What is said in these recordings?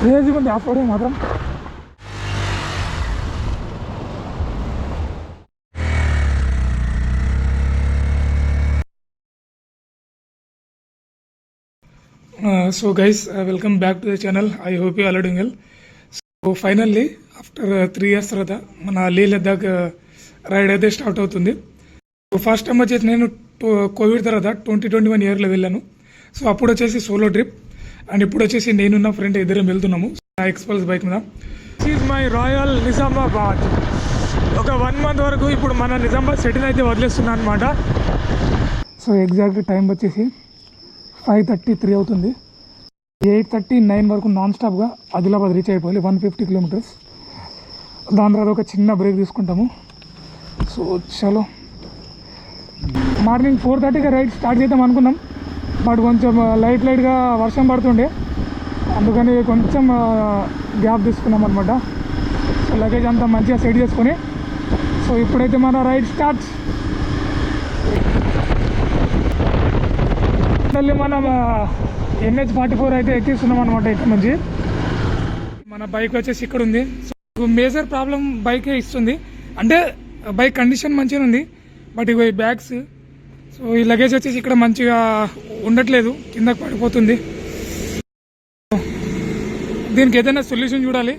క్రేజీగా ఉంది off roading మాత్రం. So guys, welcome back to the channel. I hope you all doing well. So finally after 3 years తర్వాత మన లే Ladakh ride అయితే స్టార్ట్ అవుతుంది. సో ఫస్ట్ టైం వచ్చేసి నేను కోవిడ్ తర్వాత 2021 yearలో వెళ్ళాను. సో అప్పుడు వచ్చేసి సోలో ట్రిప్, అండ్ ఇప్పుడు వచ్చేసి నేనున్న ఫ్రెండ్ ఇద్దరం వెళ్తున్నాము నా ఎక్స్పల్స్ బైక్ మీద. This is my royal Nizamabad. ఒక 1 month వరకు ఇప్పుడు మన నిజామాబాద్ సిటీని అయితే వదిలేస్తున్నాను అనమాట. సో ఎగ్జాక్ట్ టైం వచ్చేసి 5:33 అవుతుంది. 8:39 వరకు నాన్ స్టాప్గా ఆదిలాబాద్ రీచ్ అయిపోవాలి, 150 kilometers. దాని తర్వాత ఒక చిన్న బ్రేక్ తీసుకుంటాము. సో చలో, మార్నింగ్ 4:30కి రైడ్ స్టార్ట్ చేద్దాం అనుకున్నాం, బట్ కొంచెం లైట్గా వర్షం పడుతుండే, అందుకని కొంచెం గ్యాప్ తీసుకున్నాం అనమాట. సో లగేజ్ అంతా మంచిగా సెట్ చేసుకొని సో ఇప్పుడైతే మన రైడ్ స్టార్ట్. మళ్ళీ మనం NH-44 అయితే ఎక్కిస్తున్నాం అనమాట. ఇక్కడ నుంచి మన బైక్ వచ్చేసి ఇక్కడ ఉంది. సో మేజర్ ప్రాబ్లం బైకే ఇస్తుంది, అంటే బైక్ కండిషన్ మంచిగా ఉంది, బట్ ఇగో ఈ బ్యాగ్స్, సో ఈ లగేజ్ వచ్చేసి ఇక్కడ మంచిగా ఉండట్లేదు, కిందకి పడిపోతుంది. దీనికి ఏదైనా సొల్యూషన్ చూడాలి.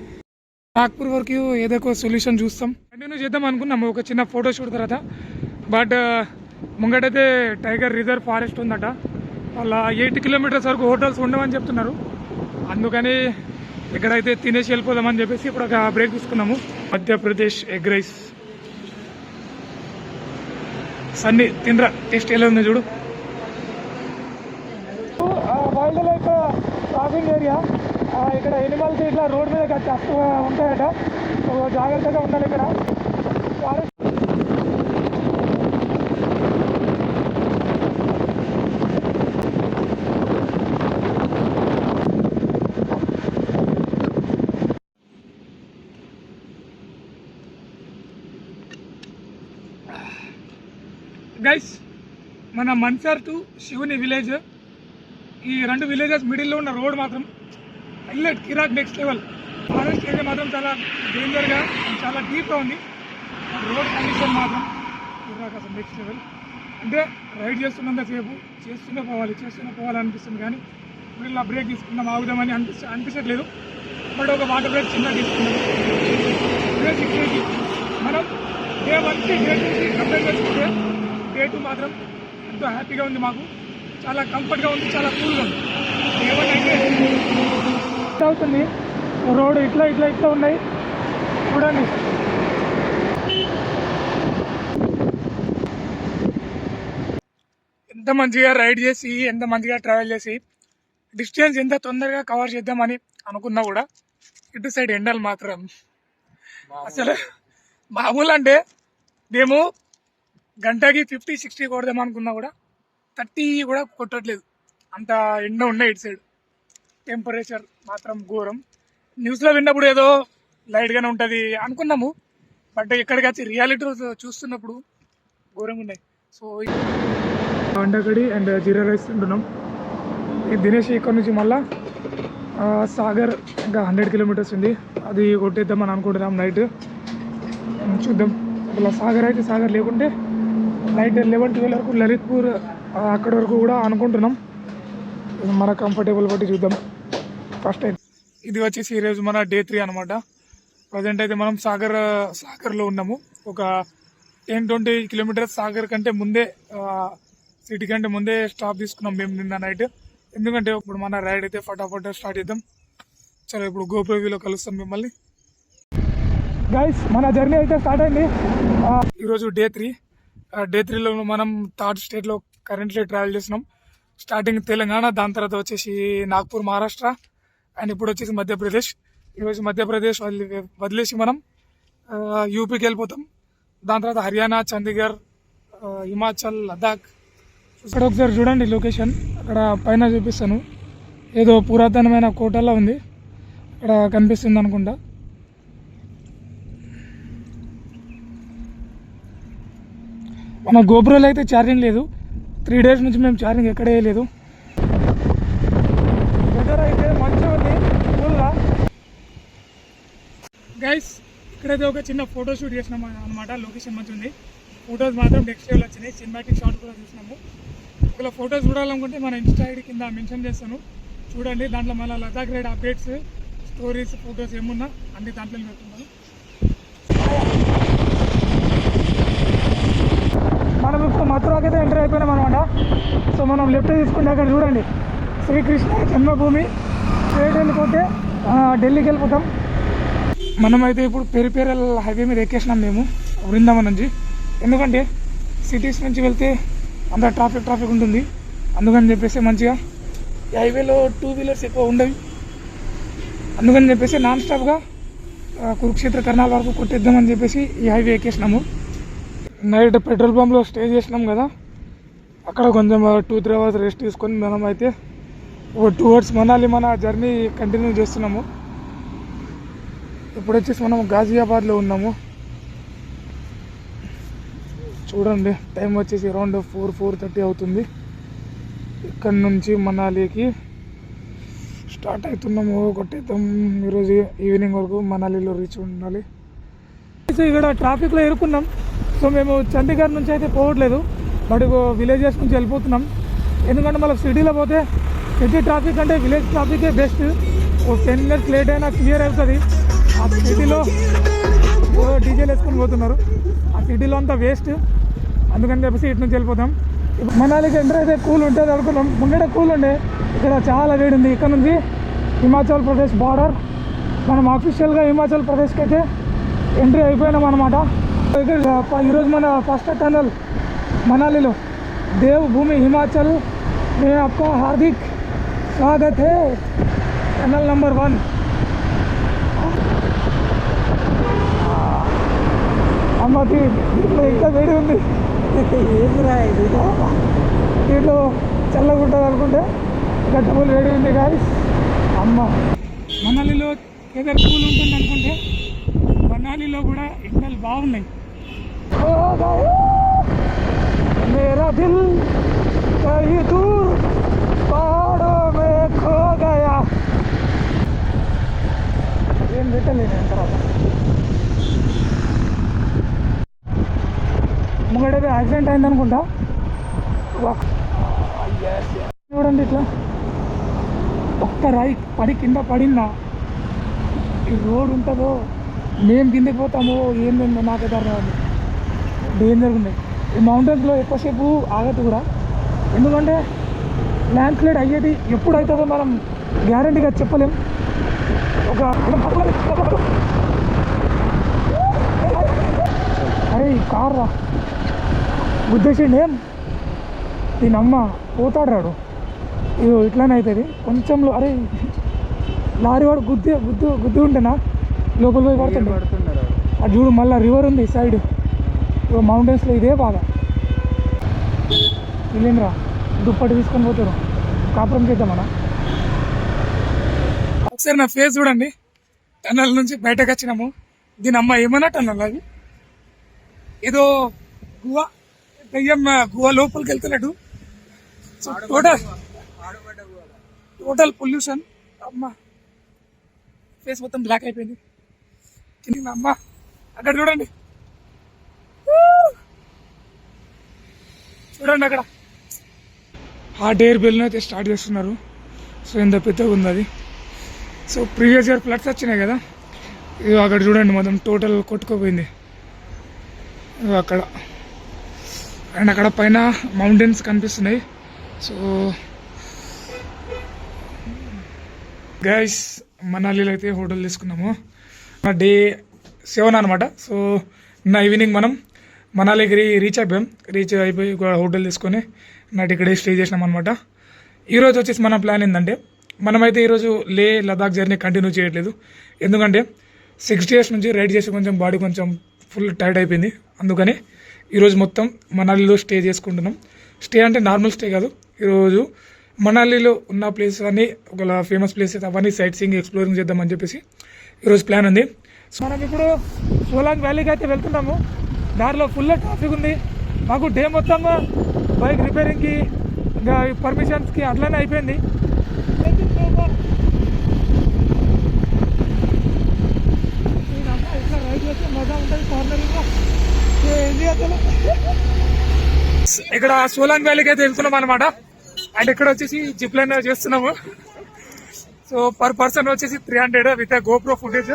నాగ్పూర్ వరకు ఏదో ఒక సొల్యూషన్ చూస్తాం. కంటిన్యూ చేద్దాం అనుకున్నాము ఒక చిన్న ఫోటో షూట్ తర్వాత, బట్ ముంగటైతే టైగర్ రిజర్వ్ ఫారెస్ట్ ఉందట. వాళ్ళ 80 kilometers వరకు హోటల్స్ ఉండవని చెప్తున్నారు, అందుకని ఎక్కడైతే తినేసి వెళ్ళిపోదామని చెప్పేసి ఇప్పుడు ఒక బ్రేక్ తీసుకున్నాము. Madhya Pradesh egg rice. సన్నీ తినరా, టేస్ట్ ఎలా ఉంది చూడు. వైల్డ్ లైఫ్ ట్రాఫింగ్ ఏరియా, ఇక్కడ ఎనిమల్స్ ఇట్లా రోడ్ మీద ఉంటాయట, సో జాగ్రత్తగా ఉండాలి ఇక్కడ. గైస్, మన మన్సార్ టు శివుని విలేజ్, ఈ 2 villages మిడిల్లో ఉన్న రోడ్ మాత్రం హైలైట్, కిరాక్, నెక్స్ట్ లెవెల్. ఫారెస్ట్ ఏరియా మాత్రం చాలా డేంజర్గా, చాలా డీప్గా ఉంది. రోడ్ కండిషన్ మాత్రం కిరాక్, అసలు నెక్స్ట్ లెవెల్. అంటే రైడ్ చేస్తున్నంతసేపు చేస్తూనే పోవాలి అనిపిస్తుంది, కానీ వీళ్ళు బ్రేక్ తీసుకుందాం ఆగుదామని అనిపించట్లేదు. బట్ ఒక వాటర్ బ్రేక్ చిన్న తీసుకున్నాం. మనం Day 1 కి Day 2 కి కంపేర్ చేసుకుంటే Day 2 మాత్రం ఎంతో హ్యాపీగా ఉంది, మాకు చాలా కంఫర్ట్గా ఉంది, చాలా కూల్గా ఉంది. Day 1 అయితే అవుతుంది, రోడ్ ఇట్లా ఉన్నాయి చూడండి. ఎంత మంచిగా రైడ్ చేసి, ఎంత మంచిగా ట్రావెల్ చేసి, డిస్టెన్స్ ఎంత తొందరగా కవర్ చేద్దామని అనుకున్నా కూడా ఇటు సైడ్ ఎండలు మాత్రం అసలు మామూలు. అంటే మేము గంటకి 50-60 కొడదాం అనుకున్నా కూడా 30 కూడా కొట్టట్లేదు, అంత ఎండ ఉన్నాయి ఇటు సైడ్. టెంపరేచర్ మాత్రం ఘోరం. న్యూస్లో విన్నప్పుడు ఏదో లైట్గానే ఉంటుంది అనుకున్నాము, బట్ ఇక్కడికి వచ్చి రియాలిటీ చూస్తున్నప్పుడు ఘోరంగా ఉన్నాయి. సో అండకడి అండ్ జీరా రైస్ తింటున్నాం. దినేష్ ఇక్కడ నుంచి మళ్ళా సాగర్ ఇంకా 100 kilometers ఉంది, అది కొట్టేద్దామని అనుకుంటున్నాం నైట్. చూద్దాం, ఇలా సాగర్ అయితే సాగర్, లేకుంటే నైట్ 11-12 వరకు లలిత్పూర్ అక్కడి వరకు కూడా అనుకుంటున్నాం. మన కంఫర్టబుల్ బట్టి చూద్దాం. ఫస్ట్ టైం ఇది వచ్చేసి ఈరోజు మన Day 3 అనమాట. ప్రజెంట్ అయితే మనం సాగర్లో ఉన్నాము. ఒక 10-20 kilometers సాగర్ కంటే ముందే, సిటీ కంటే ముందే స్టాప్ తీసుకున్నాం మేము నిన్న నైట్. ఎందుకంటే ఇప్పుడు మన రైడ్ అయితే ఫటాఫట్ స్టార్ట్ చేద్దాం. చలో, ఇప్పుడు గోప్రో వ్యూలో కలుస్తాం మిమ్మల్ని. గైస్, మన జర్నీ అయితే స్టార్ట్ అయింది. ఈరోజు Day 3. Day 3లో మనం 3rd స్టేట్లో కరెంట్లీ ట్రావెల్ చేస్తున్నాం. స్టార్టింగ్ తెలంగాణ, దాని తర్వాత వచ్చేసి నాగ్పూర్ మహారాష్ట్ర, అండ్ ఇప్పుడు వచ్చేసి మధ్యప్రదేశ్. ఈరోజు మధ్యప్రదేశ్ వదిలేసి మనం యూపీకి వెళ్ళిపోతాం. దాని తర్వాత హర్యానా, చండీగఢ్, హిమాచల్, లద్దాఖ్. ఇక్కడ ఒకసారి చూడండి లొకేషన్, అక్కడ పైన చూపిస్తాను. ఏదో పురాతనమైన కోటలా ఉంది, ఇక్కడ కనిపిస్తుంది అనుకుంటా. మన గోప్రోలో అయితే ఛార్జింగ్ లేదు, 3 days నుంచి మేము ఛార్జింగ్ ఎక్కడ వేయలేదు. వెదర్ అయితే మంచిగా ఉంది, కూల్గా. గైస్ ఇక్కడైతే ఒక చిన్న ఫోటో షూట్ చేసినాం అనమాట. లొకేషన్ మంచి ఉంది, ఫొటోస్ మాత్రం నెక్స్ట్ లెవెల్ వచ్చినాయి. సినిమాటిక్ షాట్ కూడా చూసినాము. ఒకవేళ ఫొటోస్ చూడాలనుకుంటే మన ఇన్స్టా ఐడి కింద మెన్షన్ చేస్తాను, చూడండి. దాంట్లో మన Ladakh ride updates, stories, photos ఏమున్నా అన్ని దాంట్లో పెట్టుకున్నాను. మనం ఇప్పుడు మథురాకి అయితే ఎంటర్ అయిపోయినాం అనమాట. సో మనం లెఫ్ట్ తీసుకుంటే అక్కడ చూడండి శ్రీకృష్ణ జన్మభూమి. స్ట్రేట్ వెళ్ళిపోతే ఢిల్లీకి వెళ్ళిపోతాం. మనమైతే ఇప్పుడు పెరిపెరల్ హైవే మీద ఎక్కేసినాం మేము వృందావన్ నుంచి. ఎందుకంటే సిటీస్ నుంచి వెళ్తే అంత ట్రాఫిక్ ఉంటుంది, అందుకని చెప్పేసి మంచిగా ఈ హైవేలో 2 వీలర్స్ ఎక్కువ ఉండవు. అందుకని చెప్పేసి నాన్ స్టాప్గా కురుక్షేత్ర కర్నాల్ వరకు కొట్టేద్దామని చెప్పేసి ఈ హైవే ఎక్కేసినాము. నైట్ పెట్రోల్ పంప్లో స్టే చేసినాం కదా, అక్కడ కొంచెం 2-3 అవర్స్ రెస్ట్ తీసుకొని మనం అయితే 2 అవర్స్ మనాలి మన జర్నీ కంటిన్యూ చేస్తున్నాము. ఇప్పుడు వచ్చేసి మనం గాజియాబాద్లో ఉన్నాము. చూడండి టైం వచ్చేసి అరౌండ్ 4-4:30 అవుతుంది. ఇక్కడ నుంచి మనాలికి స్టార్ట్ అవుతున్నాము. కొట్టేద్దాం ఈరోజు ఈవినింగ్ వరకు మనాలిలో రీచ్ ఉండాలి. ఇక్కడ ట్రాఫిక్లో ఇరుక్కున్నాం. సో మేము చండీగఢ్ నుంచి అయితే పోవట్లేదు, బట్ విలేజెస్ నుంచి వెళ్ళిపోతున్నాం. ఎందుకంటే మనకు సిటీలో పోతే సిటీ ట్రాఫిక్ అంటే విలేజ్ ట్రాఫికే బెస్ట్. 10 మినిట్స్ లేట్ అయినా క్లియర్ అవుతుంది. ఆ సిటీలో డీజేలు వేసుకొని పోతున్నారు, ఆ సిటీలో అంతా వేస్ట్. అందుకని చెప్పేసి ఇటు నుంచి వెళ్ళిపోతాం. మనాలికి ఎంటర్ అయితే కూల్ ఉంటుంది అనుకున్నాం. ముంగట కూల్ ఉండే, ఇక్కడ చాలా వేడి ఉంది. ఇక్కడ నుంచి హిమాచల్ ప్రదేశ్ బార్డర్. మనం అఫీషియల్గా హిమాచల్ ప్రదేశ్కి అయితే ఎంట్రీ అయిపోయినాం అనమాట. ఈరోజు మన ఫస్ట్ టనల్ మనాలిలో దేవ్ భూమి హిమాచల్ మే ఆప్కా హార్దిక్ స్వాగత్ హై. Tunnel number 1. అమ్మ దీంట్లో ఇంకా వేడి ఉంది, దీంట్లో చల్లగా ఉంటుంది అనుకుంటే ఇంకా డబుల్ వేడి ఉంది. కానీ అమ్మ మనాలిలో ఏదైనా కూల్ ఉంటుంది అనుకుంటే మనాలిలో కూడా ఎండలు బాగున్నాయి. మేరా దిల్ కहीं दूर पहाड़ों में खो गया. ఏం పెట్టలేదు తర్వాత ముంగడైతే యాక్సిడెంట్ అయింది అనుకుంటా. చూడండి ఇట్లా ఒక్క రాయి పడి కింద పడిందా, ఈ రోడ్ ఉంటుందో మేము కిందకి పోతామో ఏంటందో నాకైతే అర్థం కాదు. డేంజర్గా ఉన్నాయి ఈ మౌంటైన్స్లో. ఎక్కువసేపు ఆగదు కూడా, ఎందుకంటే ల్యాండ్ స్లైడ్ అయ్యేది ఎప్పుడు అవుతుందో మనం గ్యారంటీగా చెప్పలేం. ఒక అరే ఈ కార్ రా గుద్దేసిండి, ఏం దీని అమ్మ పోతాడు రాడు. ఇది ఇట్లానే అవుతుంది కొంచెంలో. అరే లారీ వాడు గుద్దు ఉంటేనా లోపల పోయి పడుతుండే. అది చూడు మళ్ళీ రివర్ ఉంది సైడ్. మౌంటైన్స్లో ఇదే బాగా. వీళ్ళేంద్రా దుప్పటి తీసుకొని పోతారు, కాపురం చేద్దామన్నా. ఒకసారి నా ఫేస్ చూడండి. టన్నల్ నుంచి బయటకు వచ్చినాము. దీని అమ్మ ఏమన్నా టన్నల్ అది, ఏదో గుహ, దయ్యం గుహ లోపలికి వెళ్తున్నట్టు. So total pollution. అమ్మ ఫేస్ మొత్తం బ్లాక్ అయిపోయింది. అమ్మ అక్కడ చూడండి, చూడండి అక్కడ హాట్ ఎయిర్ బెలూన్ అయితే స్టార్ట్ చేస్తున్నారు. సో ఎంత పెద్దగా ఉంది అది. సో ప్రీవియస్ ఇయర్ ఫ్లడ్స్ వచ్చినాయి కదా, ఇది అక్కడ చూడండి మొత్తం టోటల్ కొట్టుకోపోయింది అక్కడ. అండ్ అక్కడ పైన మౌంటైన్స్ కనిపిస్తున్నాయి. సో గైస్ మనాలిలో అయితే హోటల్ తీసుకున్నాము. డే 7 అనమాట. సో నా ఈవినింగ్ మనం మనాలికి రీచ్ అయిపోయి హోటల్ తీసుకొని నైట్ ఇక్కడే స్టే చేసినాం అనమాట. ఈరోజు వచ్చేసి మన ప్లాన్ ఏంటంటే, మనమైతే ఈరోజు లదాఖ్ జర్నీ కంటిన్యూ చేయట్లేదు. ఎందుకంటే 6 days నుంచి రైడ్ చేసి కొంచెం బాడీ కొంచెం ఫుల్ టైర్డ్ అయిపోయింది. అందుకని ఈరోజు మొత్తం మనాలిలో స్టే చేసుకుంటున్నాం. స్టే అంటే నార్మల్ స్టే కాదు, ఈరోజు మనాలిలో ఉన్న ప్లేసెస్ అన్నీ ఒక ఫేమస్ ప్లేసెస్ అవన్నీ సైట్ సీయింగ్ ఎక్స్ప్లోరింగ్ చేద్దామని చెప్పేసి ఈరోజు ప్లాన్ ఉంది. సో మనం ఇప్పుడు సోలాంగ్ వ్యాలీకి అయితే వెళ్తున్నాము. దారిలో ఫుల్ ట్రాఫిక్ ఉంది. మాకు డే మొత్తం బైక్ రిపేరింగ్కి ఇంకా పర్మిషన్స్కి అట్లనే అయిపోయింది. మజా ఉంటుంది కార్నర్. ఇక్కడ సోలాంగ్ వ్యాలీకి అయితే వెళ్తున్నాం అనమాట. అండ్ ఇక్కడ వచ్చేసి జిప్ లైన్ చేస్తున్నాము. సో పర్ పర్సన్ వచ్చేసి 300 with GoPro footage.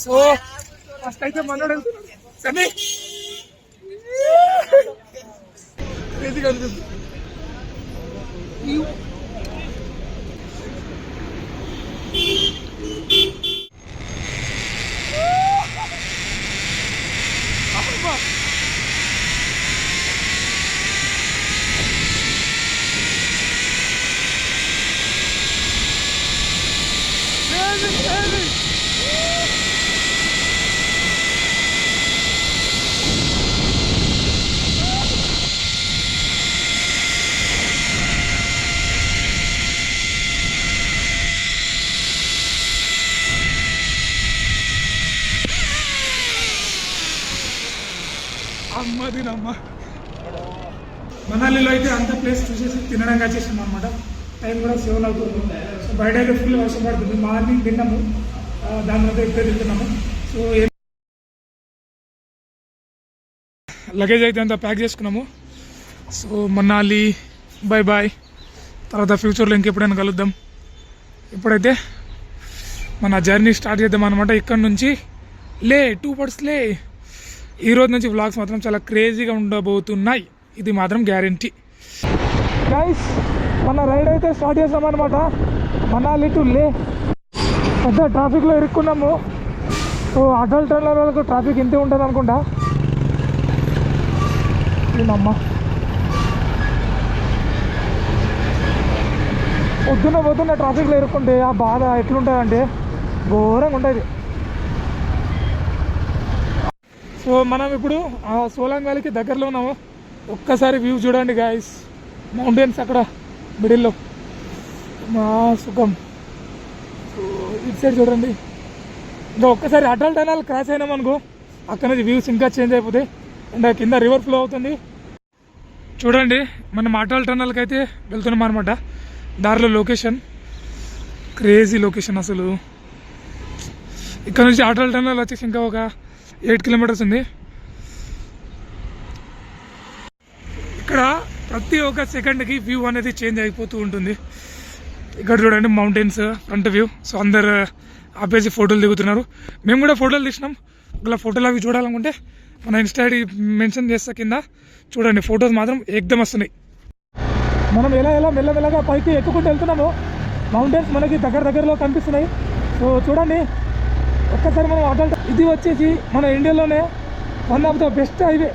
So first అయితే మనోడు వెళ్తున్నాడు. సన్నీ క్రేజీగా అనిపిస్తుంది. అమ్మదినమ్మ. మనాలిలో అయితే అంత ప్లేస్ చూసేసి తినడానికి వచ్చేసాం అనమాట. టైం కూడా 7 అవుతుంది. సో బయట అయితే ఫుల్ వర్షం పడుతుంది. మార్నింగ్ తిన్నాము, దాని మీద ఇప్పుడే తింటున్నాము. సో లగేజ్ అయితే అంతా ప్యాక్ చేసుకున్నాము. So Manali bye bye. తర్వాత ఫ్యూచర్లో ఇంకెప్పుడైనా కలుద్దాం. ఇప్పుడైతే మన జర్నీ స్టార్ట్ చేద్దాం అనమాట. ఇక్కడ నుంచి లే 2 parts లే. ఈ రోజు నుంచి వ్లాగ్స్ మాత్రం చాలా క్రేజీగా ఉండబోతున్నాయి, ఇది మాత్రం గ్యారంటీ. గైస్ మన రైడ్ అయితే స్టార్ట్ చేస్తామన్నమాట. మనాలి టు లే. పెద్ద ట్రాఫిక్లో ఇరుక్కున్నాము. సో అటల్ టన్నల్ వరకు ట్రాఫిక్ ఇంతే ఉంటుంది అనుకుంటా. ఏమమ్మా పొద్దున్న ట్రాఫిక్లో ఇరుక్కుంటే ఆ బాధ ఎట్లుంటుందంటే ఘోరంగా ఉంటుంది. సో మనం ఇప్పుడు ఆ సోలాంగ్ వ్యాలీకి దగ్గరలో ఉన్నాము. ఒక్కసారి వ్యూ చూడండి గాయస్. మౌంటైన్స్ అక్కడ మిడిల్లో, మా సుఖం. సో ఇటు సైడ్ చూడండి. ఇంకా ఒక్కసారి అటల్ టనల్ క్రాస్ అయినామనుకో అక్కడ నుంచి వ్యూస్ ఇంకా చేంజ్ అయిపోతాయి. అండ్ కింద రివర్ ఫ్లో అవుతుంది. చూడండి మనం అటల్ టనల్కి అయితే వెళ్తున్నాం అనమాట. దారిలో లొకేషన్ క్రేజీ లొకేషన్ అసలు. ఇక్కడ నుంచి అటల్ టనల్ వచ్చేసి ఇంకా ఒక 8 kilometers ఉంది. ఇక్కడ ప్రతి ఒక్క సెకండ్కి వ్యూ అనేది చేంజ్ అయిపోతూ ఉంటుంది. ఇక్కడ చూడండి మౌంటైన్స్ ఫ్రంట్ వ్యూ. సో అందరు ఆపేసి ఫోటోలు దిగుతున్నారు. మేము కూడా ఫోటోలు తీసినాం. ఒకవేళ ఫోటోలు అవి చూడాలనుకుంటే మన ఇన్స్టా ఐడి మెన్షన్ చేస్తా కింద. చూడండి ఫొటోస్ మాత్రం ఏకదమ్ వస్తున్నాయి. మనం ఎలా మెల్లమెల్లగా పైకి ఎక్కుకుంటూ వెళ్తున్నాము. మౌంటైన్స్ మనకి దగ్గరలో కనిపిస్తున్నాయి. సో చూడండి ఒక్కసారి మనం అటల్. ఇది వచ్చేసి మన ఇండియాలోనే one of the best highway.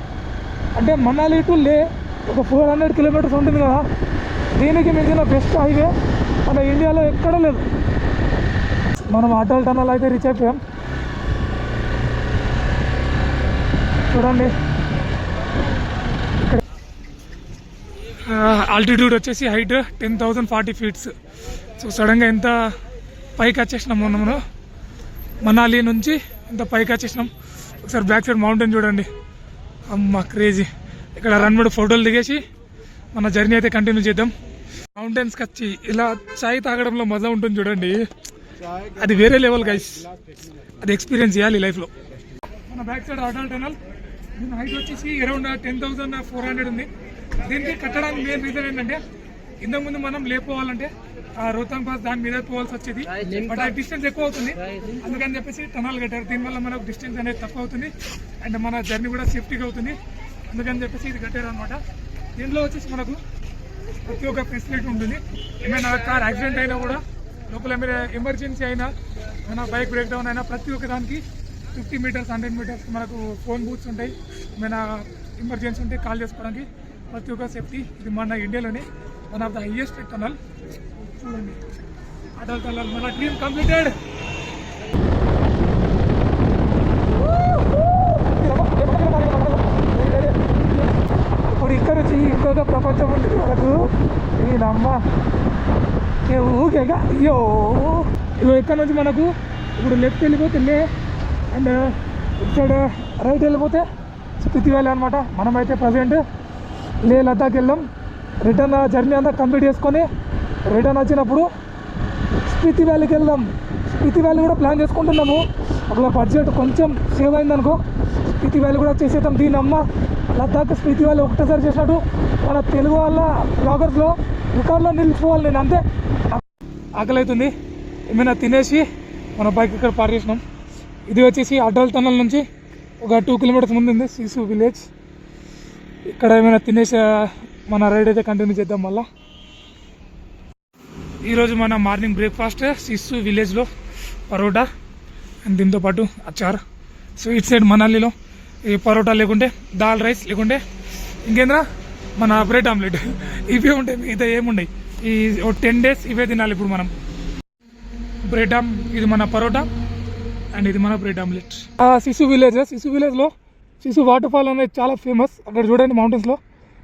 అంటే మనాలి టు లే ఒక 400 kilometers ఉంటుంది కదా. దీనికి మించిన బెస్ట్ హైవే మన ఇండియాలో ఎక్కడ లేదు. మనం అటల్ టనల్ అయితే రీచ్ అయిపోయాం. చూడండి ఆల్టిట్యూడ్ వచ్చేసి హైట్ 10,040 feet. సో సడన్గా ఎంత పైకి వచ్చేసినాం మనం మనాలి నుంచి. ఇంత పైకి వచ్చేసినాం. ఒకసారి బ్యాక్ సైడ్ మౌంటైన్ చూడండి. అమ్మ క్రేజీ. ఇక్కడ రన్మూడు ఫోటోలు దిగేసి మన జర్నీ అయితే కంటిన్యూ చేద్దాం. మౌంటైన్స్కి వచ్చి ఇలా చాయ్ తాగడంలో మజా ఉంటుంది చూడండి. అది వేరే లెవెల్ గైస్. అది ఎక్స్పీరియన్స్ చేయాలి లైఫ్లో. మన బ్యాక్ సైడ్ అటల్ టనల్. దీని హైట్ వచ్చేసి అరౌండ్ 10,400 ఉంది. దీనికి కట్టడానికి మెయిన్ రీజన్ ఏంటంటే ఇంతకుముందు మనం లేకపోవాలంటే రోహతాంగ్ పాస్ దాని మీద పోవాల్సి వచ్చేది. బట్ ఆ డిస్టెన్స్ ఎక్కువ అవుతుంది. అందుకని చెప్పేసి టనల్ కట్టారు. దీనివల్ల మనకు డిస్టెన్స్ అనేది తక్కువ అవుతుంది. అండ్ మన జర్నీ కూడా సేఫ్టీగా అవుతుంది. అందుకని చెప్పేసి ఇది కట్టారు అనమాట. దీంట్లో వచ్చేసి మనకు ప్రతి ఒక్క ఫెసిలిటీ ఉంటుంది. ఏమైనా కార్ యాక్సిడెంట్ అయినా కూడా లోపల మీరు ఎమర్జెన్సీ అయినా ఏమైనా బైక్ బ్రేక్ డౌన్ అయినా ప్రతి ఒక్క దానికి 50 meters 100 meters మనకు ఫోన్ బూత్స్ ఉంటాయి. ఏమైనా ఎమర్జెన్సీ ఉంటే కాల్ చేసుకోవడానికి ప్రతి ఒక్క సేఫ్టీ. ఇది మన ఇండియాలోనే one of the highest tunnel. చూడండి అటల్ టనల్ మన డ్రీమ్ కంప్లీటెడ్. ఇప్పుడు ఇక్కడ నుంచి ఇంకొక ప్రపంచం ఉంది మనకు. ఈ నమ్మ ఊకేగా అయ్యో. ఇగో ఇక్కడ నుంచి మనకు ఇప్పుడు లెఫ్ట్ వెళ్ళిపోతే లే, అండ్ ఇటు సైడ్ రైట్ వెళ్ళిపోతే స్పితి వ్యాలీ అనమాట. మనమైతే ప్రజెంట్ లే లద్దాఖ్ వెళ్దాం. రిటర్న్ జర్నీ అంతా కంప్లీట్ చేసుకొని రిటర్న్ వచ్చినప్పుడు స్పితి వ్యాలీకి వెళ్దాం. స్పితి వ్యాలీ కూడా ప్లాన్ చేసుకుంటున్నాము. ఒకవేళ బడ్జెట్ కొంచెం సేవ్ అయిందనుకో స్పీతి వ్యాలీ కూడా చేసేద్దాం. దీని అమ్మ లద్దాఖ్ స్పీతి వ్యాలీ ఒకటేసారి చేసినట్టు మన తెలుగు వాళ్ళ బ్లాగర్స్లో రికార్డులో నిలిచిపోవాలి. నేను అంతే. ఆకలి అవుతుంది, ఏమైనా తినేసి మన బైక్ ఇక్కడ పార్క్ చేసినాం. ఇది వచ్చేసి అడ్డల్ టనల్ నుంచి ఒక 2 కిలోమీటర్స్ ముందు ఉంది సిసు విలేజ్. ఇక్కడ ఏమైనా తినేసి మన రైడ్ అయితే కంటిన్యూ చేద్దాం. మళ్ళీ ఈరోజు మన మార్నింగ్ బ్రేక్ఫాస్ట్ సిసు విలేజ్లో పరోటా అండ్ దీంతో పాటు అచార్. సో ఇట్ సైడ్ మనాలిలో ఈ పరోటా లేకుంటే దాల్ రైస్ లేకుంటే ఇంకేంద్రా మన బ్రెడ్ ఆమ్లెట్ ఇవే ఉంటాయి, మిగతా ఏముండయి. ఈ 10 days ఇవే తినాలి. ఇప్పుడు మనం బ్రెడ్ ఇది మన పరోటా అండ్ ఇది మన బ్రెడ్ ఆమ్లెట్. సిసు విలేజ్లో సిసు వాటర్ ఫాల్ అనేది చాలా ఫేమస్. అక్కడ చూడండి మౌంటైన్స్లో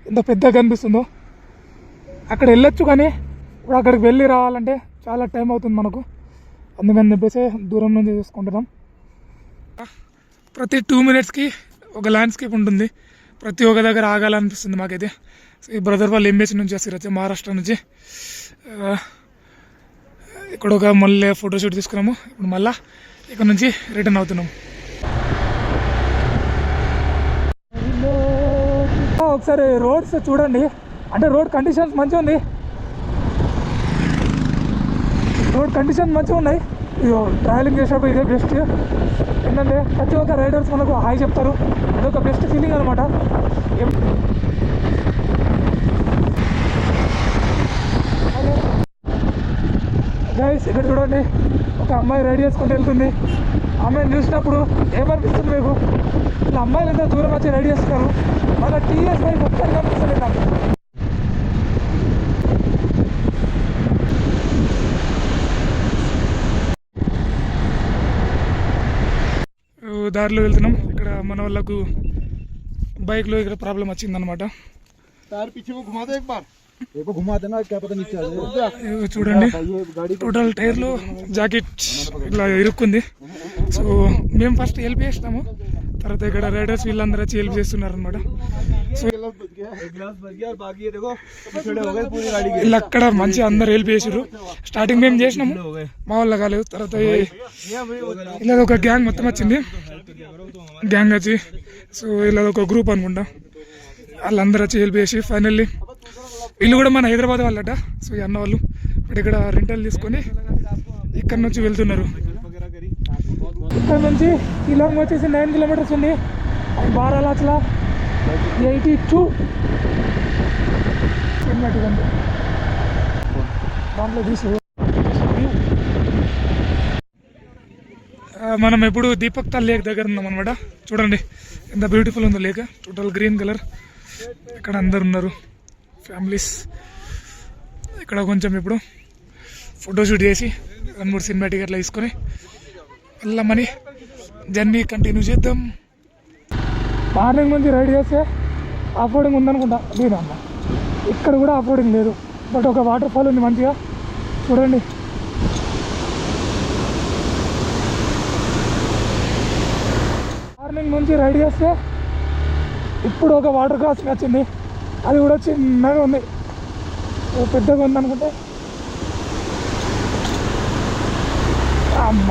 ఎంత పెద్దగా కనిపిస్తుందో. అక్కడ వెళ్ళొచ్చు కానీ ఇప్పుడు అక్కడికి వెళ్ళి రావాలంటే చాలా టైం అవుతుంది మనకు. అందుకని చెప్పేసి దూరం నుంచి చూసుకుంటున్నాం. ప్రతి 2 minutesకి ఒక ల్యాండ్స్కేప్ ఉంటుంది. ప్రతి ఒక్క దగ్గర ఆగాలనిపిస్తుంది మాకైతే. ఈ బ్రదర్ వాళ్ళు ఎంబీసీ నుంచి వస్తారు, మహారాష్ట్ర నుంచి. ఇక్కడ ఒక మళ్ళీ ఫోటోషూట్ తీసుకున్నాము. ఇప్పుడు మళ్ళీ ఇక్కడ నుంచి రిటర్న్ అవుతున్నాం. ఒకసారి రోడ్స్ చూడండి, అంటే రోడ్ కండిషన్స్ మంచిగా ఉంది. రోడ్ కండిషన్ మంచిగా ఉన్నాయి. ట్రావెలింగ్ చేసేటప్పుడు ఇదే బెస్ట్. ఏంటంటే ప్రతి ఒక్క రైడర్స్ మనకు హాయ్ చెప్తారు. అదొక బెస్ట్ ఫీలింగ్ అనమాట. గైస్ ఇక్కడ చూడండి, ఒక అమ్మాయి రైడ్ చేసుకుంటూ వెళ్తుంది. అమ్మాయిని చూసినప్పుడు ఏమనిపిస్తుంది మీకు? ఇలా అమ్మాయిలు ఎంత దూరం వచ్చి రైడ్ చేస్తున్నారు. మన టీఎస్ బైక్ ఒక్కరి కనిపిస్తలేదు నాకు. దారిలో వెళ్తున్నాం. ఇక్కడ మన వాళ్ళకు బైక్లో ఇక్కడ ప్రాబ్లం వచ్చిందనమాట. చూడండి టోటల్ టైర్లో జాకెట్ ఇట్లా ఇరుక్కుంది. సో మేము ఫస్ట్ హెల్ప్ చేస్తాము, తర్వాత ఇక్కడ రైడర్స్ వీళ్ళందరూ వచ్చి హెల్ప్ చేస్తున్నారు అనమాట. సో వీళ్ళు అక్కడ మంచిగా అందరు హెల్ప్ చేసారు. స్టార్టింగ్ మేము చేసినాము, మా వాళ్ళ కాలేదు. తర్వాత ఇలా ఒక గ్యాంగ్ మొత్తం వచ్చింది. గ్యాంగ్ వచ్చి సో ఇలా ఒక గ్రూప్ అనుకుంటా, వాళ్ళందరూ వచ్చి హెల్ప్ చేసి ఫైనల్లీ వీళ్ళు కూడా మన హైదరాబాద్ వాళ్ళట. సో ఈ అన్న వాళ్ళు ఇప్పుడు ఇక్కడ రెంటల్ తీసుకొని ఇక్కడ నుంచి వెళ్తున్నారు. ఇక్కడ నుంచి ఈ లాంగ్ వచ్చేసి 9 kilometers ఉంది. బారాలాచల 82 దాంట్లో తీసు. మనం ఎప్పుడు దీపక్ తాల్ లేక్ దగ్గర ఉన్నాం అనమాట. చూడండి ఎంత బ్యూటిఫుల్ ఉందో లేక్, టోటల్ గ్రీన్ కలర్. ఇక్కడ అందరు ఉన్నారు ఫ్యామిలీస్. ఇక్కడ కొంచెం ఇప్పుడు ఫోటోషూట్ చేసి 2-3 సినిమాటిక్ అట్లా తీసుకొని వెళ్ళమని జర్నీ కంటిన్యూ చేద్దాం. మార్నింగ్ నుంచి రైడ్ చేస్తే ఆఫ్ రోడింగ్ ఉందనుకుంటా. లేదమ్మా, ఇక్కడ కూడా ఆఫ్ రోడింగ్ లేదు, బట్ ఒక వాటర్ ఫాల్ ఉంది మంచిగా. చూడండి మార్నింగ్ నుంచి రైడ్ చేస్తే ఇప్పుడు ఒక వాటర్ క్రాసింగ్ వచ్చింది. అది కూడా చిన్నగా ఉంది, పెద్దగా ఉంది అనుకుంటే. అమ్మ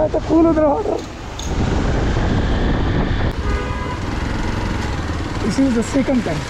అయితే కూల్ ఉంది water. This is the second time.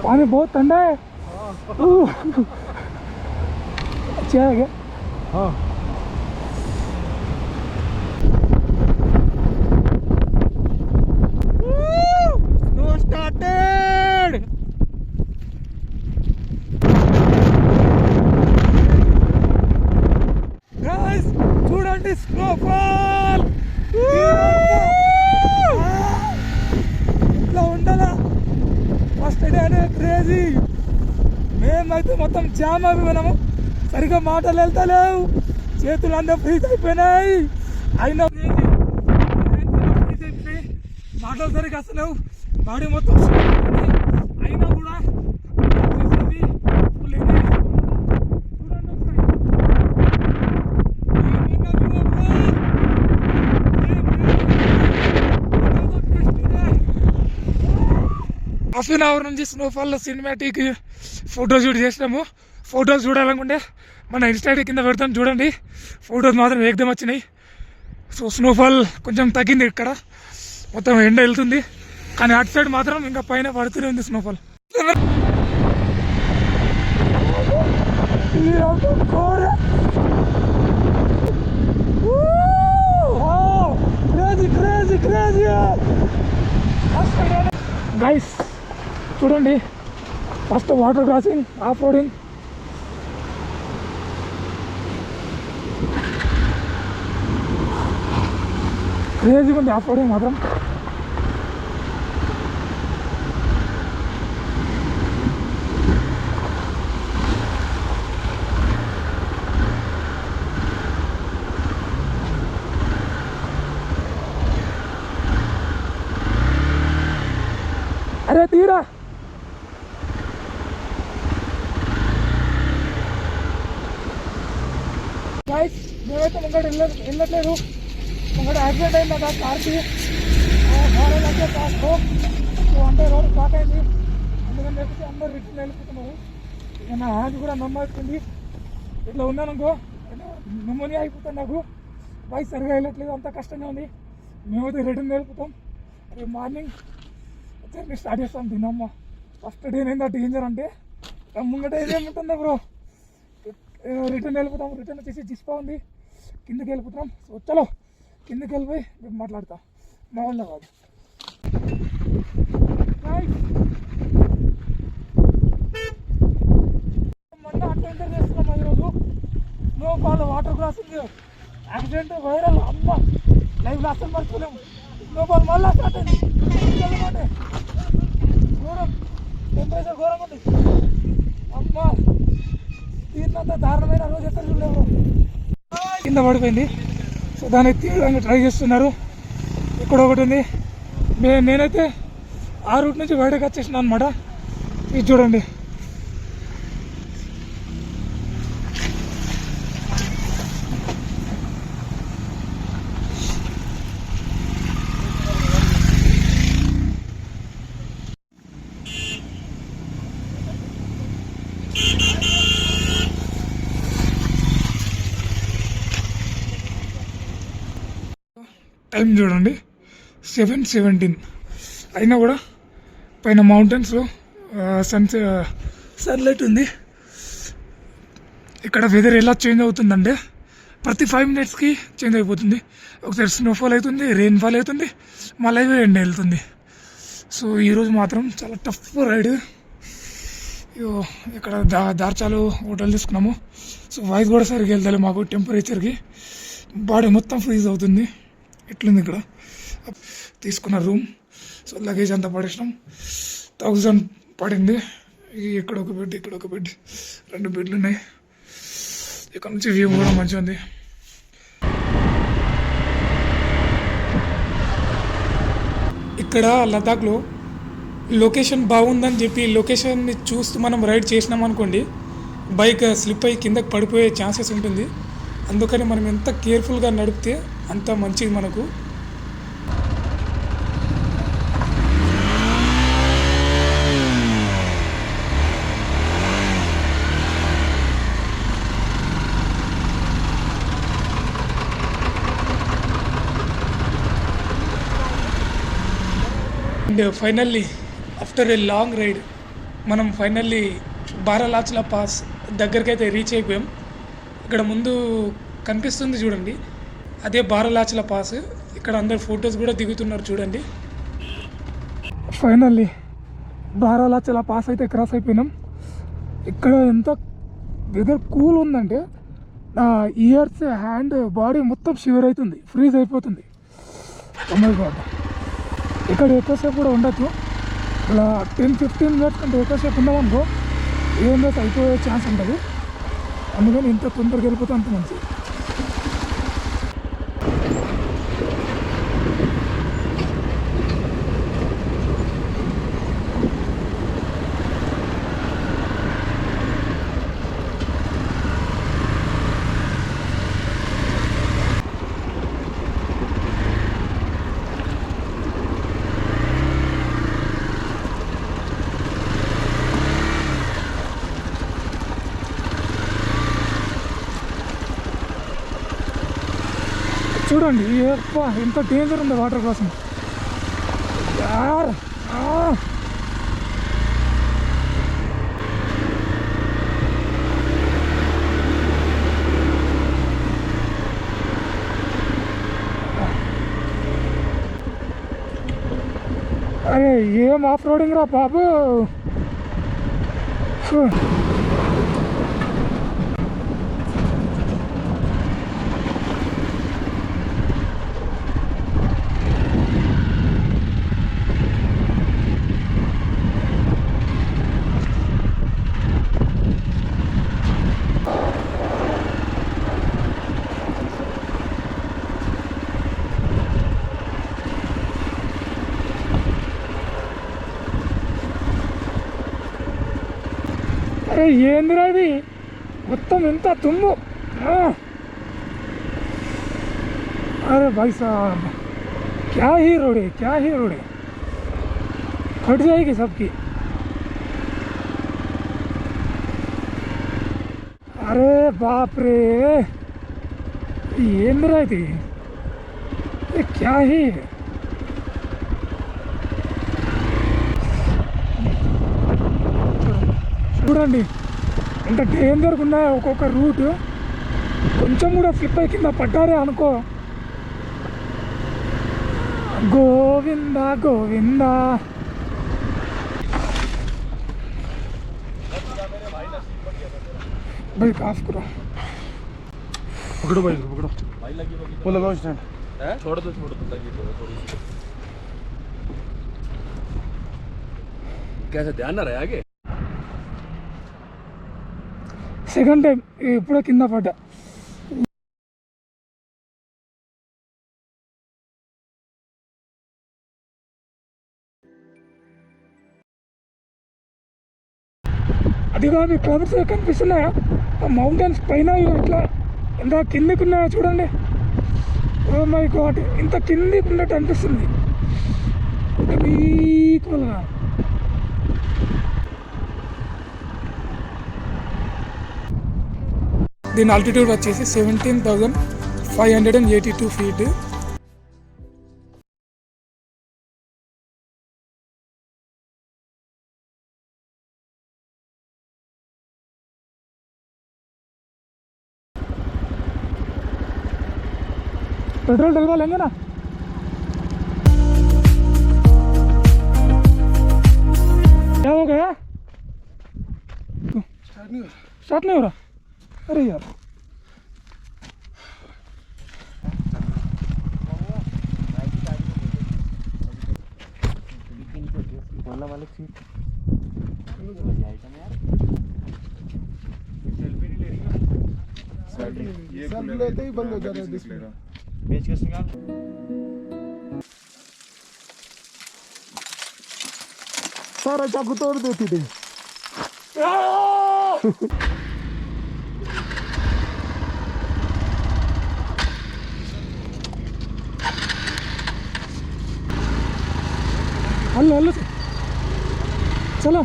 पानी बहुत ठंडा है। अच्छा है क्या? हाँ started. Guys, చూడండి snowfall. మేమైతే మొత్తం జామ్ అయిపోయినాము, సరిగ్గా మాటలు వెళ్తలేవు, చేతులు అందరూ ఫ్రీజ్ అయిపోయినాయి. అయినా ఫ్రీజ్ అయిపోయి మాటలు సరిగ్గా వస్తలేవు, బాడీ మొత్తం అయినా కూడా హాఫ్ అన్ అవర్ నుంచి స్నోఫాల్లో సినిమాటిక్ ఫోటో షూట్ చేసినాము. ఫొటోస్ చూడాలనుకుంటే మన ఇన్స్టాగ్రామ్ కింద పెడతాం చూడండి. ఫొటోస్ మాత్రం ఏకదం వచ్చినాయి. సో స్నోఫాల్ కొంచెం తగ్గింది, ఇక్కడ మొత్తం ఎండ వెళ్తుంది, కానీ అటు సైడ్ మాత్రం ఇంకా పైన పడుతూనే ఉంది స్నోఫాల్. గైస్ చూడండి, first water crossing, off roading, క్రేజీగా ఉంది ఆఫ్ రోడింగ్ మాత్రం. అరే తీరా గైస్, మేమైతే ముంగట వెళ్ళట్లేదు. ముంగట యాక్సిడెంట్ అయింది కదా కార్కి, కాస్కో. సో అంటే రోడ్ స్టాక్ అయింది, అందుకని చెప్పేసి అందరూ రిటర్న్ వెళ్ళిపోతున్నారు. ఇక నా హ్యాండ్ కూడా నమ్మవుతుంది, ఇట్లా ఉన్నానుకో నమ్మని అయిపోతాను. నాకు బైక్ సరిగా వెళ్ళట్లేదు, అంత కష్టంగా ఉంది. మేమైతే రిటర్న్ వెళ్ళిపోతాం. రేపు మార్నింగ్ జర్నీ స్టార్ట్ చేస్తాం. తినమ్మ ఫస్ట్ డే ఏంటంటే డేంజర్ అంటే ముంగట ఏమేముంటుందా బ్రో, రిటర్న్ వెళ్ళిపోతాం. రిటర్న్ వచ్చేసి జిస్పా ఉంది, కిందకి వెళ్ళిపోతాం. సో చలో కిందకి వెళ్ళిపోయి రేపు మాట్లాడతాం, మా వాళ్ళ కాదు. మొన్న అడ్వెంచర్ చేస్తున్నాం ఈరోజు. Snowfall, water crossing, accident, viral, అమ్మ లైవ్ లాస్ట్ మర్చిపోలేము. స్నోఫాల్ మళ్ళీ స్టార్ట్ అయింది, ఘోరం టెంపరేచర్ ఘోరం ఉంది. అమ్మ తీరినంత దారుణమైన రోజు ఎక్కడ చూడలేవు. కింద పడిపోయింది, సో దాన్ని తీయడానికి ట్రై చేస్తున్నారు. ఇక్కడ ఒకటి ఉంది, నేనైతే ఆ రూట్ నుంచి బయటకు వచ్చేసిన అనమాట. ఇది చూడండి, టైం చూడండి 7:17. అయినా కూడా పైన మౌంటైన్స్లో సన్లైట్ ఉంది. ఇక్కడ వెదర్ ఎలా చేంజ్ అవుతుందంటే ప్రతి 5 మినిట్స్కి చేంజ్ అయిపోతుంది. ఒకసారి స్నోఫాల్ అవుతుంది, రెయిన్ఫాల్ అవుతుంది, మళ్ళీ ఎండ వెళ్తుంది. సో ఈరోజు మాత్రం చాలా టఫ్ రైడ్. ఇక్కడ దార్చాలు హోటల్ తీసుకున్నాము. సో వాయిస్ కూడా సరిగ్గా వెళ్తాలి మాకు, టెంపరేచర్కి బాడీ మొత్తం ఫ్రీజ్ అవుతుంది. ఎట్లుంది ఇక్కడ తీసుకున్న రూమ్. సో లగేజ్ అంతా పడేసినాం, 1000 పడింది. ఇక్కడ ఒక బెడ్, ఇక్కడ ఒక బెడ్, 2 బెడ్లు ఉన్నాయి. ఇక్కడ నుంచి వ్యూ కూడా మంచిగా ఉంది. ఇక్కడ లదాఖ్లో లొకేషన్ బాగుందని చెప్పి లొకేషన్ని చూస్తూ మనం రైడ్ చేసినాం అనుకోండి, బైక్ స్లిప్ అయ్యి కిందకి పడిపోయే ఛాన్సెస్ ఉంటుంది. అందుకని మనం ఎంత కేర్ఫుల్గా నడిపితే అంత మంచిది మనకు. And finally after a long ride మనం ఫైనల్లీ బారాలాచల పాస్ దగ్గరికి అయితే రీచ్ అయిపోయాం. ఇక్కడ ముందు కనిపిస్తుంది చూడండి, అదే బారాలాచల పాస్. ఇక్కడ అందరు ఫొటోస్ కూడా దిగుతున్నారు చూడండి. ఫైనల్లీ బారాలాచల పాస్ అయితే క్రాస్ అయిపోయినాం. ఇక్కడ ఎంత వెదర్ కూల్ ఉందంటే నా ఇయర్స్, హ్యాండ్, బాడీ మొత్తం షివర్ అవుతుంది, ఫ్రీజ్ అయిపోతుంది. గాడ్, ఇక్కడ ఎక్కువసేపు కూడా ఉండొచ్చు. ఇలా 10-15 మినిట్స్ కంటే ఎక్కువసేపు ఉన్నామనుకో ఏందో అయిపోయే ఛాన్స్ ఉంటుంది. అందుకని ఎంత తొందరగా వెళ్ళిపోతే అంత మంచిది. చూడండి ఎంత డేంజర్ ఉంది వాటర్ కోసం. యార్ అరే ఏం ఆఫ్ రోడింగ్ రా బాబు. అరే ఏందిరా ఇది మొత్తం ఎంత తుమ్ము. अरे भाई साहब क्या ही रोड है फट जाएगी सबकी. अरे बाप रे ఏందిరా ఇది क्या ही है. చూడండి ఎంత డేంజర్గా ఉన్నాయో ఒక్కొక్క రూట్. కొంచెం కూడా ఫ్లిప్ అయి కింద పడ్డారే అనుకో గోవింద గోవింద. भाई काफ करो पकड़ो भाई पकड़ो वो लगाओ स्टैंड छोड़ दो लगी थोड़ी सी. कैसे ध्यान ना रहे आगे. సెకండ్ టైం ఇప్పుడే కింద పడ్డా. అది కాదు క్లబ్స్ కనిపిస్తున్నాయా మౌంటైన్స్ పైన ఇట్లా ఎంత కిందికి ఉన్నాయో చూడండి. ఓ మై గాడ్ ఇంత కిందికి ఉన్నట్టు అనిపిస్తుంది ఈక్వల్గా. దీని ఆల్టిట్యూడ్ వచ్చేసి 17,582 feet. पेट्रोल डलवा लेंगे ना. क्या हो गया स्टार्ट नहीं हो रहा. अरे यार वाले सीट सब लेते ही बंद हो जा रहा है डिस्प्ले. बेच के सिंगार सारा चाकू तोड़ देती थी. हल्लो हल्लो चलो.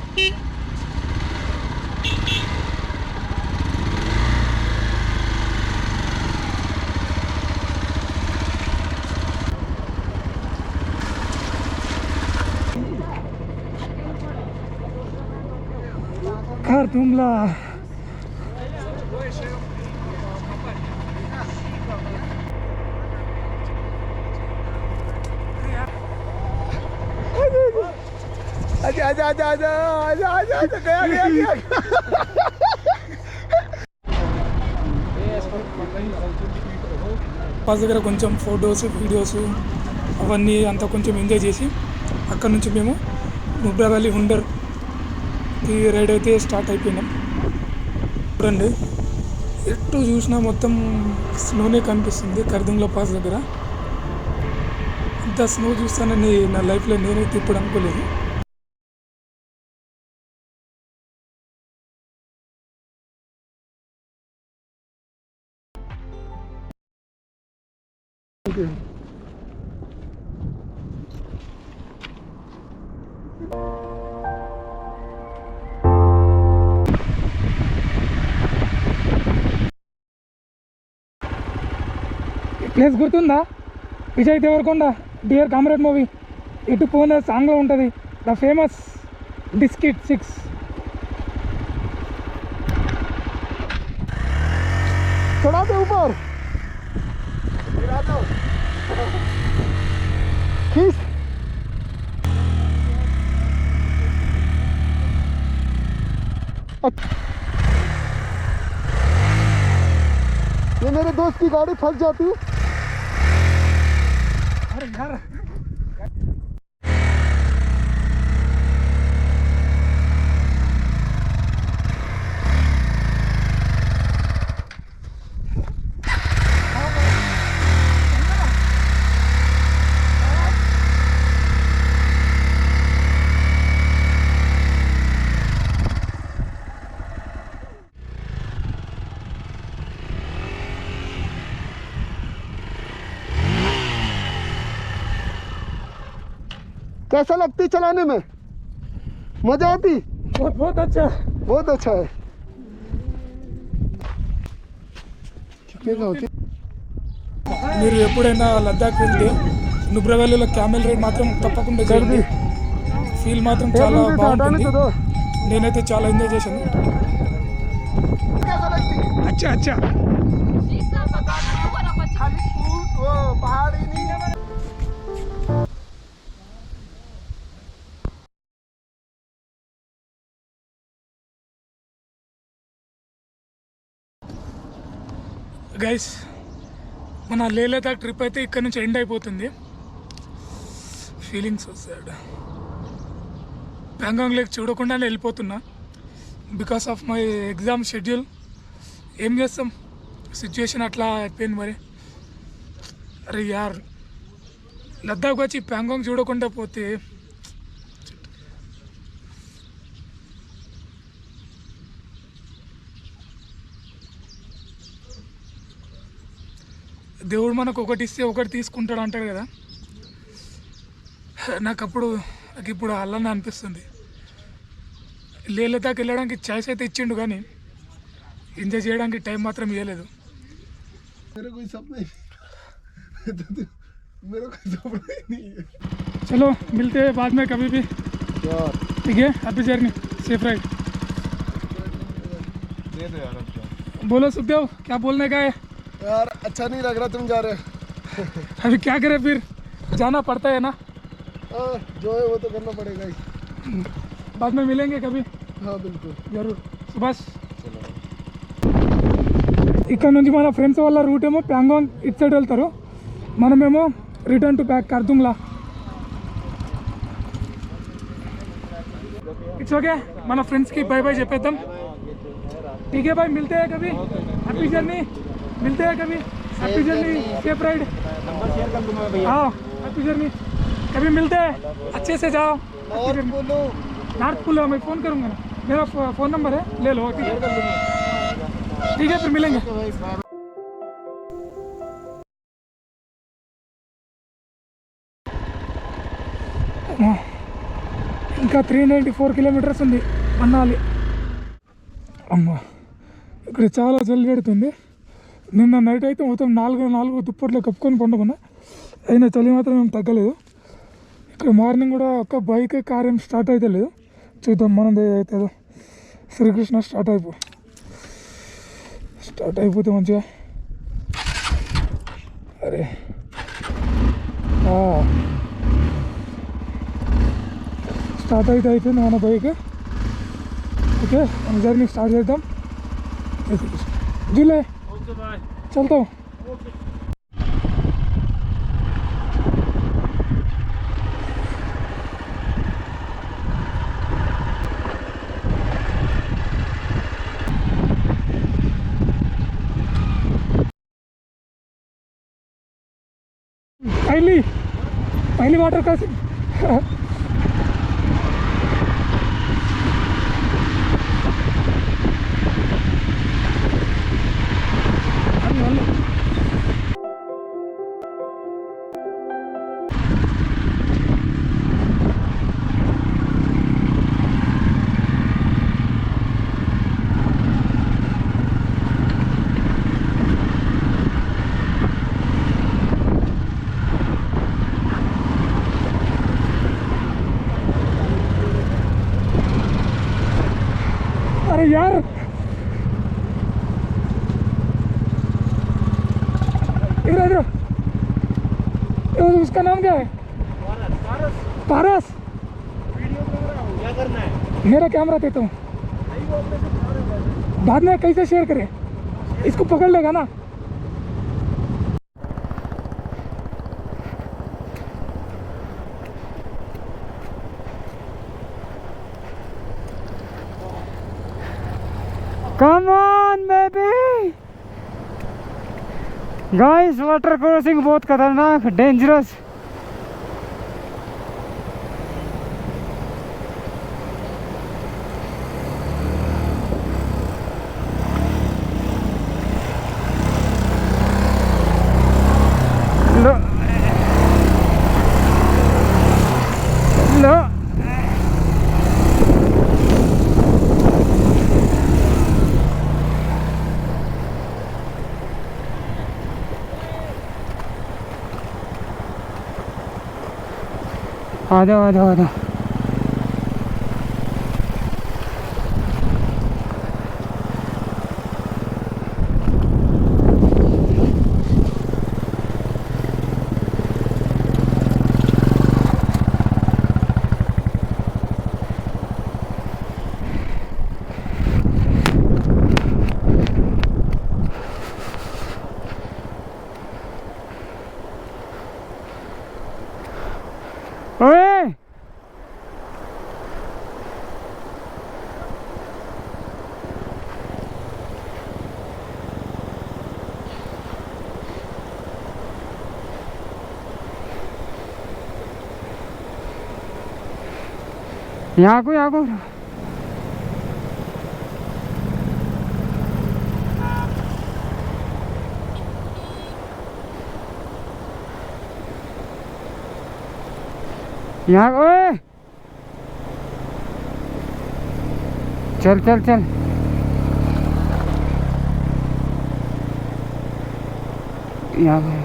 Kartumla आजा आजा आजा आजा आजा आजा आजा गया गया गया. పాస్ దగ్గర కొంచెం ఫొటోస్ వీడియోస్ అవన్నీ అంతా కొంచెం ఎంజాయ్ చేసి అక్కడ నుంచి మేము నుబ్రా వ్యాలీ హుండర్ ఈ రైడ్ అయితే స్టార్ట్ అయిపోయినాం. చూడండి ఎటు చూసినా మొత్తం స్నోనే కనిపిస్తుంది. కర్దుంగ్లా పాస్ దగ్గర ఇంత స్నో చూస్తానని నా లైఫ్లో నేనైతే ఇప్పుడు అనుకోలేదు. ప్లేస్ గుర్తుందా? Vijay Deverakonda dear comrade movie ఇటు పోనే సాంగ్లో ఉంటుంది ద ఫేమస్ డిస్కిట్ 6. चढ़ा दे ऊपर खींच ये मेरे दोस्त की गाड़ी फंस जाती है. अरे यार कैसा लगती चलाने में? मजा आती? बहुत अच्छा. बहुत अच्छा है. कितने का होती? మీరు ఎప్పుడైనా లద్దాఖ్ వెళ్తే నుబ్రా వ్యాలీలో క్యామెల్ రైడ్ మాత్రం తప్పకుండా చేయండి. ఫీల్ మాత్రం చాలా బాగుంటుంది. నేనైతే చాలా ఎంజాయ్ చేశాను. అచ్చా అచ్చా గైస్, మన లే లదాఖ్ ట్రిప్ అయితే ఇక్కడ నుంచి ఎండ్ అయిపోతుంది. ఫీలింగ్స్ వస్తాడు. ప్యాంగాంగ్ లేక్ చూడకుండానే వెళ్ళిపోతున్నా because of my exam schedule. ఏం చేస్తాం, సిచ్యువేషన్ అట్లా అయిపోయింది. మరి అరే యార్, లద్దాఖ్ వచ్చి ప్యాంగాంగ్ చూడకుండా పోతే దేవుడు మనకు ఒకటి ఇస్తే ఒకటి తీసుకుంటాడు అంటాడు కదా. నాకు ఇప్పుడు అలానే అనిపిస్తుంది. లే లదాఖ్ వెళ్ళడానికి ఛాయిస్ అయితే ఇచ్చిండు కానీ ఎంజాయ్ చేయడానికి టైం మాత్రం ఇవ్వలేదు. चलो मिलते हैं बाद में कभी भी. ठीक है, हैप्पी जर्नी, सेफ राइड. दे दो यार. बोलो सुखदेव, क्या बोलने का है? यार अच्छा नहीं लग रहा तुम जा रहे. अभी क्या करें, फिर जाना पड़ता है ना. जो है वो तो करना पड़ेगा ही. बाद में मिलेंगे कभी. हाँ बिल्कुल जरूर. सुभाष, ఇక్కడ నుంచి మన ఫ్రెండ్స్ వాళ్ళ రూట్ ఏమో ప్యాంగాంగ్ ఇటు సైడ్ వెళ్తారు, మనమేమో return to back Khardung La. It's okay, మన ఫ్రెండ్స్కి బై బై చెప్పేద్దాం. ठीक है भाई, मिलते हैं कभी. हैप्पी जर्नी, मिलते हैं कभी. Happy journey, safe ride. हाँ, हैप्पी जर्नी. कभी मिलते हैं, अच्छे से जाओ. नॉर्थ पुल मैं फ़ोन करूँगा ना, मेरा फ़ोन नंबर है, ले लो. ठीक है, फिर मिलेंगे. ఇంకా 394 కిలోమీటర్స్ ఉంది మన్నాలి. అమ్మా, ఇక్కడ చాలా చలి పెడుతుంది. నిన్న నైట్ అయితే మొత్తం నాలుగు దుప్పట్లు కప్పుకొని పండుకున్నా, అయినా చలి మాత్రం ఏం తగ్గలేదు. ఇక్కడ మార్నింగ్ కూడా ఒక్క బైక్ కార్ ఏం స్టార్ట్ అయితే లేదు. చూద్దాం మనది అవుతుందో. శ్రీకృష్ణ స్టార్ట్ అయిపోతే మంచిగా. అరే స్టార్ట్ అయితే అయిపోయింది మన బైక్. ఓకే, మన జర్నీ స్టార్ట్ చేద్దాం. జూలే చల్తాం. पहली वाटर क्रॉसिंग। अरे यार इधर इधर, उसका नाम क्या है? पारस। क्या करना है? मेरा कैमरा देता हूँ, बाद में कैसे शेयर करें? इसको पकड़ लेगा ना। Come on baby guys, water crossing बहुत खतरनाक, डेंजरस। लो लो आ जाओ आ जाओ आ जाओ। ओए यहाँ को यहाँ को यहाँ ओए चल चल चल यहाँ पे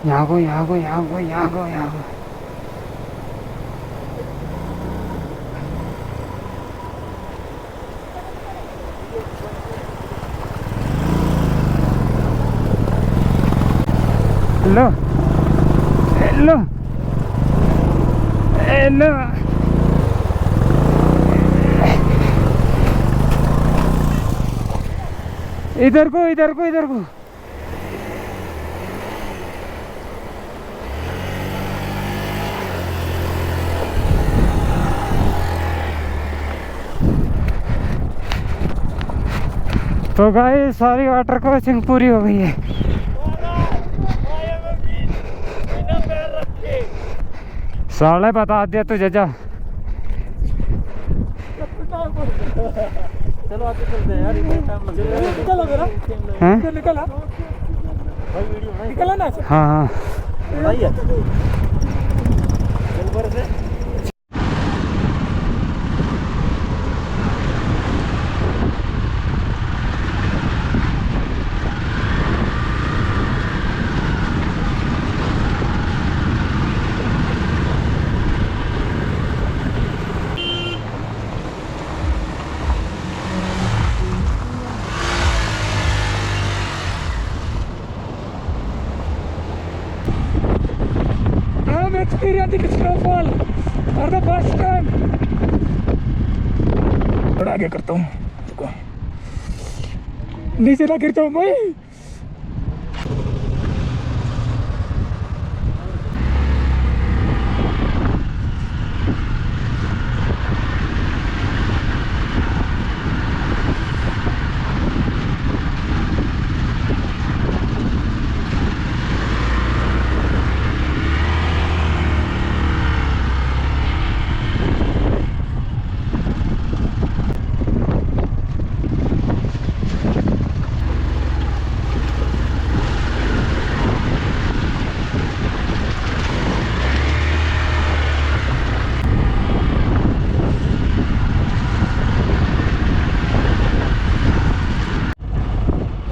यहाँ को यहाँ को यहाँ को यहाँ को यहाँ को लो लो लो इधर को इधर को इधर को तो गाइस सारी वाटर क्रॉसिंग पूरी हो गई है। साले बता दिया तुझे जा। चलो आगे चलते हैं यार, निकलो जरा। हैं? निकला भाई वीडियो बनाई। निकला ना। हाँ हाँ बनाइए चल पर से। Dramatic snowfall for the first time. थोड़ा आगे करता हूँ, रुको, नीचे ना गिर जाऊँ भाई।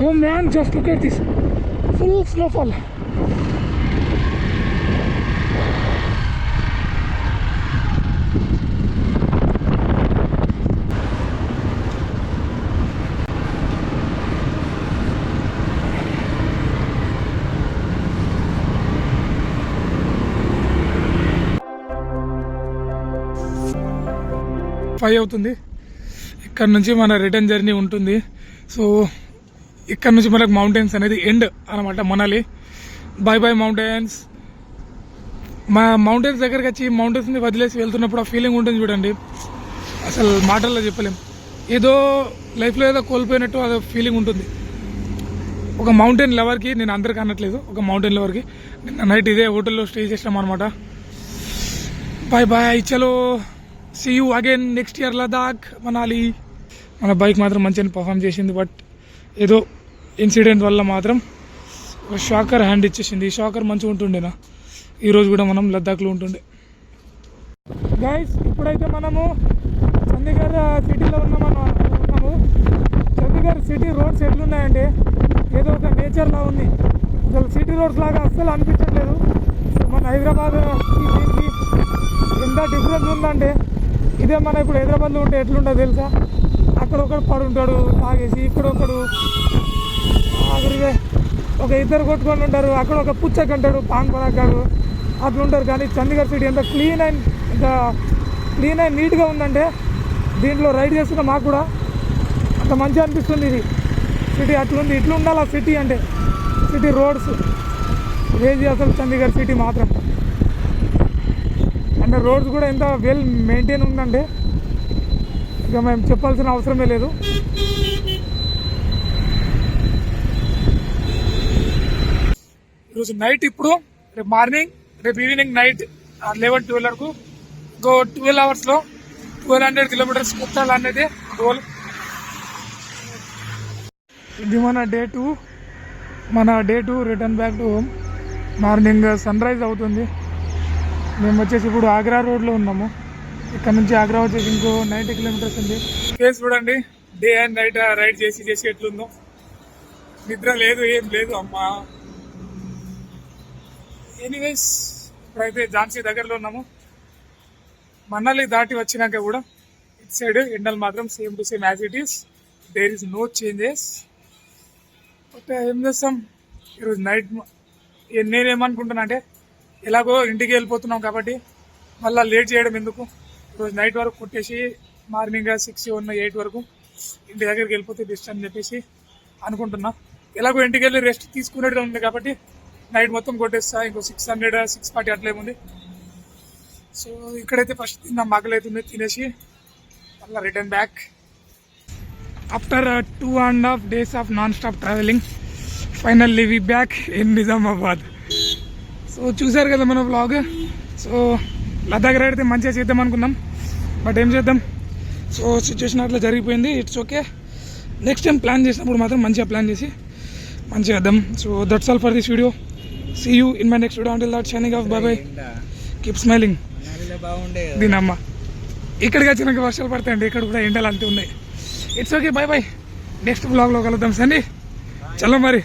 Oh man, just look at this. Full snowfall. Five అవుతుంది. ఇక్కడ నుంచి మన రిటర్న్ జర్నీ ఉంటుంది. సో ఇక్కడ నుంచి మనకు మౌంటైన్స్ అనేది ఎండ్ అనమాట మనాలి. Bye bye mountains. మా మౌంటైన్స్ దగ్గరికి వచ్చి మౌంటైన్స్ని వదిలేసి వెళ్తున్నప్పుడు ఆ ఫీలింగ్ ఉంటుంది చూడండి, అసలు మాటల్లో చెప్పలేం. ఏదో లైఫ్లో ఏదో కోల్పోయినట్టు అదో ఫీలింగ్ ఉంటుంది. ఒక మౌంటైన్ లవర్కి, నేను అందరికీ అనట్లేదు, ఒక మౌంటైన్ లవర్కి నిన్న నైట్ ఇదే హోటల్లో స్టే చేసాం అనమాట. బాయ్ బాయ్, చలో see you again next year Ladakh Manali. మన బైక్ మాత్రం మంచిగా పర్ఫామ్ చేసింది, బట్ ఏదో ఇన్సిడెంట్ వల్ల మాత్రం ఒక షాకర్ హ్యాండ్ ఇచ్చేసింది. ఈ షాకర్ మంచిగా ఉంటుండేనా, ఈరోజు కూడా మనం లద్దాఖ్లో ఉంటుండే. గైస్, ఇప్పుడైతే మనము చండీగఢ్ సిటీలో ఉన్నాము. చండీగఢ్ సిటీ రోడ్స్ ఎట్లున్నాయంటే ఏదో ఒక నేచర్లా ఉంది. అసలు సిటీ రోడ్స్ లాగా అస్సలు అనిపించట్లేదు. మన హైదరాబాద్ దీనికి ఎంత డిఫరెన్స్ ఉందంటే, ఇదే మన ఇప్పుడు హైదరాబాద్లో ఉంటే ఎట్లుంటుందో తెలుసా? అక్కడ ఒకడు పడుంటాడు తాగేసి, ఇక్కడ ఒకడు ఆఖరిగా ఒక ఇద్దరు కొట్టుకొని ఉంటారు, అక్కడ ఒక పుచ్చకంటాడు, పాన్ పరాకాడు, అట్లుంటారు. కానీ చండీగఢ్ సిటీ ఎంత క్లీన్ అండ్ నీట్గా ఉందంటే, దీంట్లో రైడ్ చేస్తున్న మాకు కూడా అంత మంచిగా అనిపిస్తుంది. ఇది సిటీ అట్లుంది, ఇట్లా ఉండాలి ఆ సిటీ అంటే. సిటీ రోడ్స్ క్రేజీ అసలు చండీగఢ్ సిటీ మాత్రం. అంటే రోడ్స్ కూడా ఎంత వెల్ మెయింటైన్ ఉందంటే ఇక మేము చెప్పాల్సిన అవసరమే లేదు. ఈరోజు నైట్, ఇప్పుడు రేపు మార్నింగ్, రేపు ఈవినింగ్ నైట్ 11-12 వరకు 12 అవర్స్లో 1200 కిలోమీటర్స్ కొట్టాలి అనేది గోల్. ఇది మన day 2 return back to home. Morning sunrise అవుతుంది. మేము వచ్చేసి ఇప్పుడు ఆగ్రా రోడ్లో ఉన్నాము. ఇక్కడ నుంచి ఆగ్రా వచ్చేసి ఇంకో 90 కిలోమీటర్స్ ఉంది. ఫేస్ చూడండి, డే అండ్ నైట్ రైడ్ చేసి ఎట్లుందో. నిద్ర లేదు, ఏం లేదు అమ్మా. ఎనీవేస్, ఇప్పుడైతే ఝాన్సీ దగ్గరలో ఉన్నాము. మనాలి దాటి వచ్చినాక కూడా ఇటు సైడ్ ఎండలు మాత్రం same to same as it is. There is no changes. But ఏం చేస్తాం, ఈరోజు నైట్ నేనేమనుకుంటున్నా అంటే, ఎలాగో ఇంటికి వెళ్ళిపోతున్నాం కాబట్టి మళ్ళీ లేట్ చేయడం ఎందుకు, ఈరోజు నైట్ వరకు కొట్టేసి మార్నింగ్ 6 or 8 వరకు ఇంటి దగ్గరికి వెళ్ళిపోతే బెస్ట్ అని చెప్పేసి అనుకుంటున్నా. ఎలాగో ఇంటికి వెళ్ళి రెస్ట్ తీసుకునేది ఉంది కాబట్టి నైట్ మొత్తం కొట్టేస్తా. ఇంకో 600, 640 అట్లేముంది. సో ఇక్కడైతే ఫస్ట్ తిన్నాం, ఆకలైతుంది, తినేసి మళ్ళీ return back. After 2.5 days of non stop travelling, finally we back in Nizamabad. So చూసారు కదా మన వ్లాగ్. సో లదాఖ్ రైడ్ అయితే మంచిగా చేద్దాం అనుకున్నాం, బట్ ఏం చేద్దాం, సో సిచ్యువేషన్ అట్లా జరిగిపోయింది. It's okay. Next time plan చేసినప్పుడు మాత్రం మంచిగా ప్లాన్ చేసి మంచిగా చేద్దాం. So that's all for this video. See you in my next video. Until that signing off. Bye bye. Keep smiling. దీనమ్మ ఇక్కడికి వచ్చినాక వర్షాలు పడతాయండి, ఇక్కడ కూడా ఎండలు అంతే ఉన్నాయి. It's okay. Bye bye. Next బ్లాగ్లో కలుద్దాం. సండి చలో మరి.